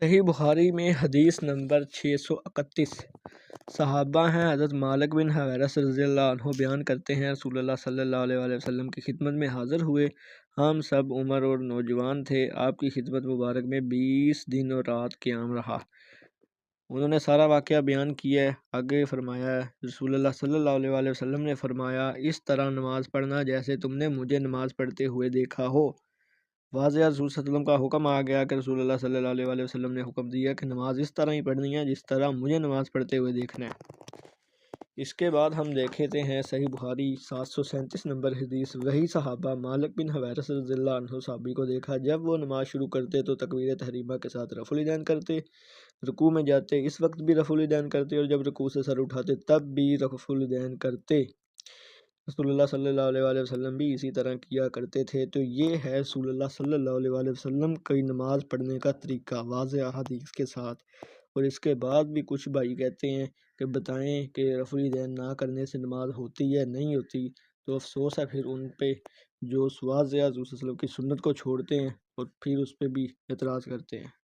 صحیح بخاری میں حدیث نمبر 631 صحابہ ہیں حضرت مالک بن حویرث رضی اللہ عنہ بیان کرتے ہیں رسول اللہ صلی اللہ علیہ وآلہ وسلم کی خدمت میں حاضر ہوئے۔ ہم سب عمر اور نوجوان تھے۔ آپ کی خدمت مبارک میں 20 دن اور رات قیام رہا۔ انہوں نے سارا واقعہ بیان کیا ہے۔ آگے فرمایا ہے رسول اللہ صلی اللہ علیہ وآلہ وسلم نے فرمایا، اس طرح نماز پڑھنا جیسے تم نے مجھے نماز پڑھتے ہوئے دیکھا ہو۔ واضح رسول صلی اللہ علیہ وسلم کا حکم آ گیا کہ رسول اللہ صلی اللہ علیہ وآلہ وسلم نے حکم دیا کہ نماز اس طرح ہی پڑھنی ہے جس طرح مجھے نماز پڑھتے ہوئے دیکھنا ہے۔ اس کے بعد ہم دیکھتے ہیں صحیح بخاری 737 نمبر حدیث۔ وہی صحابہ مالک بن حویرث رضی اللہ عنہ صحابی کو دیکھا، جب وہ نماز شروع کرتے تو تکبیر تحریمہ کے ساتھ رفع الیدین کرتے، رکوع میں جاتے اس وقت بھی رفع الیدین کرتے، اور جب رکوع سے سر اٹھاتے تب بھی رفع الیدین کرتے۔ رسول اللہ صلی اللہ علیہ وآلہ وسلم بھی اسی طرح کیا کرتے تھے۔ تو یہ ہے رسول اللہ صلی اللہ علیہ وآلہ وسلم کی نماز پڑھنے کا طریقہ واضح حدیث کے ساتھ۔ اور اس کے بعد بھی کچھ بھائی کہتے ہیں کہ بتائیں کہ رفع الیدین نہ کرنے سے نماز ہوتی ہے نہیں ہوتی، تو افسوس ہے پھر ان پہ جو واضح حضور صلی اللہ علیہ وسلم کی سنت کو چھوڑتے ہیں اور پھر اس پہ بھی اعتراض کرتے ہیں۔